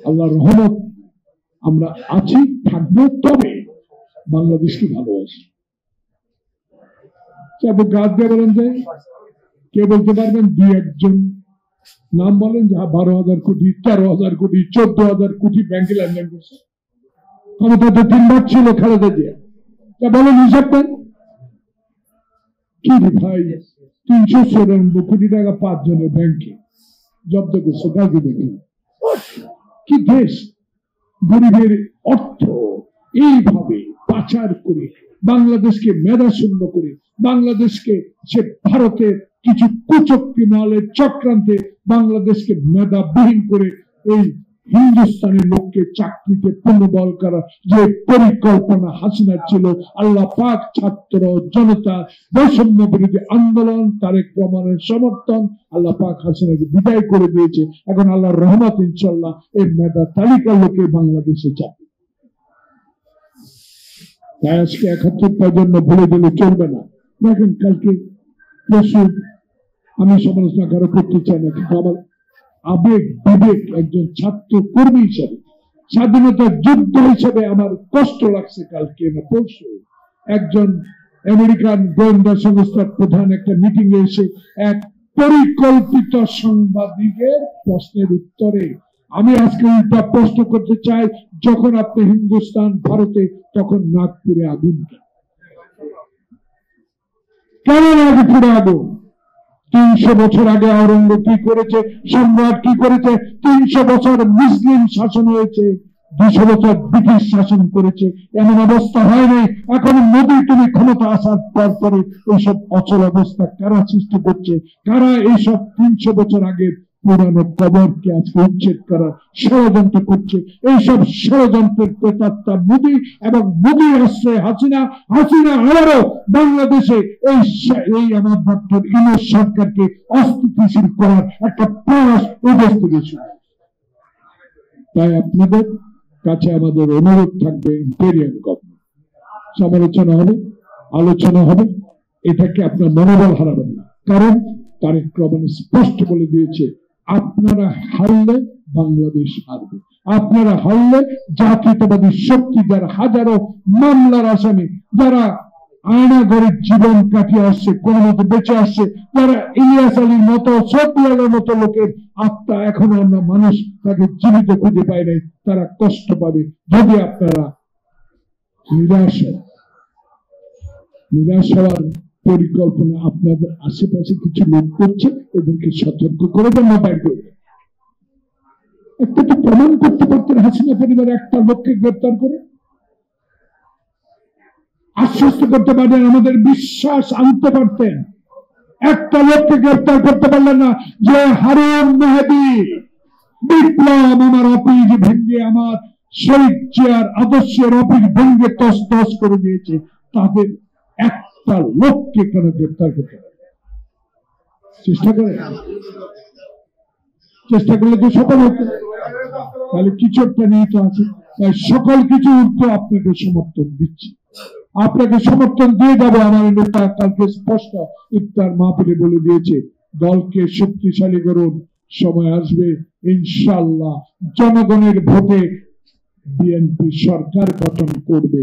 আল্লাহর রহমত আমরা আছি, থাকবো, তবে বাংলাদেশকে ভালোবাসি। গাছ দিয়ে বলেন যে কে বলতে পারবেন? দুই একজন নাম বলেন যে 12,000 কোটি, 13,000 কোটি, 14,000 কোটি ব্যাংকে লেনদেন করছে। ক্ষমতা তো 3 বার ছিল খালেদা জিয়া। বলেন হিসাব দেন কি ভাই? 394 কোটি টাকা 5 জনের ব্যাংকে জব্দ করছে। কাজে দেখুন কি দেশ! গরিবের অর্থ এইভাবে পাচার করে বাংলাদেশকে মেধাশূন্য করে, বাংলাদেশকে সে ভারতের কিছু কুচক্রী মহলের চক্রান্তে বাংলাদেশকে মেধাবিহীন করে এই হিন্দুস্তানের লোককে চাকরিতে পুনর্বল করা যে পরিকল্পনা হাসিনার ছিল, আল্লাহ পাক ছাত্র জনতা বৈষম্য বিরোধী আন্দোলন তারেক রহমানের সমর্থন আল্লাহ পাক হাসিনাকে বিদায় করে দিয়েছে। এখন আল্লাহর রহমত ইনশাল্লাহ এই মেধা তালিকার লোকে বাংলাদেশে যাবে। তাই আজকে 71 জন্য ভুলে দিলে চলবে না। দেখেন কালকে প্রচুর, আমি সমালোচনা কারো করতে চাই না, কিন্তু আমার আবেগ বিবেক একজন ছাত্র কর্মী হিসাবে, স্বাধীনতার যুদ্ধ হিসেবে আমার কষ্ট লাগছে। কালকে না পরশু একজন আমেরিকান গোয়েন্দা সংস্থার প্রধান একটা মিটিং এ এসে এক পরিকল্পিত সাংবাদিকের প্রশ্নের উত্তরে আমি আজকে উল্টা প্রশ্ন করতে চাই, যখন আপনি হিন্দুস্তান ভারতে, তখন নাগপুরে আগুন কেন? নাগপুরে আগুন 300 বছর আগে আওরঙ্গজেব কি করেছে, সম্রাট কি করেছে? 300 বছর মুসলিম শাসন হয়েছে, 200 বছর ব্রিটিশ শাসন করেছে, এমন অবস্থা হয়নি। এখন মোদী তুমি ক্ষমতা আসার পর পরে এইসব অচল অবস্থা কারা সৃষ্টি করছে? কারা এইসব 300 বছর আগের পুরানো কবরকে আজকে উচ্ছেদ করার ষড়যন্ত্র করছে? এইসব ষড়যন্ত্রের প্রেতাত্মা মোদী এবং মোদীর আশ্রয়ে হাসিনা। হাসিনা আবারও বাংলাদেশে এই আমার ডক্টর ইউনূস সরকারকে অস্থিতিশীল করার একটা প্রয়াস ইনভেস্টিগেশন। তাই আপনাদের কাছে আমাদের অনুরোধ থাকবে, ইম্পেরিয়াল গভর্নমেন্ট সমালোচনা হবে, আলোচনা হবে, এটাকে আপনার মনোবল হারাবেন না। কারণ তারেক রহমান স্পষ্ট বলে দিয়েছে, আপনারা হারলে বাংলাদেশ হারবে। আপনারা হারলে জাতীয়তাবাদী শক্তি, যারা হাজারো মামলার আসামি, যারা আয়নাঘরের জীবন কাটিয়ে আসছে, কোন মতো বেঁচে আসছে, যারা ইলিয়াস আলীর মতো, সফিয়ালের মতো লোকের আত্মা এখনো আমরা মানুষ তাকে জীবিত খুঁজে পাই নাই, তারা কষ্ট পাবে। যদি আপনারা নিরাশ হওয়ার পরিকল্পনা আপনাদের আশেপাশে কিছু লোক করছে, এদেরকে সতর্ক করে দেন, মোবাইল করে দেন। একটা তো প্রমাণ করতে পারতেন হাসিনা পরিবার একটা লোককে গ্রেপ্তার করে, আশ্বস্ত করতে পারতেন, আমাদের বিশ্বাস আনতে পারতেন। একটা লোককে গ্রেপ্তার করতে পারলেন না, যে হারুন মেহেদী বিপ্লব আমার অফিস ভেঙে, আমার শহীদ চেয়ার আদর্শের অফিস ভেঙে তস তস করে দিয়েছে, তাদের একটা লোককে কেন গ্রেপ্তার করতে পারে? চেষ্টা করলে তো সফল হতো। তাহলে কিছু একটা নিহিত আছে। তাই সকল কিছু উঠতে আপনাকে সমর্থন দিচ্ছি, আপনাকে সমর্থন দিয়ে যাবো। আমার নেতা কালকে স্পষ্ট ইফতার মাহফিলে বলে দিয়েছে, দলকে শক্তিশালী করুন, সময় আসবে ইনশাআল্লাহ জনগণের ভোটে বিএনপি সরকার গঠন করবে।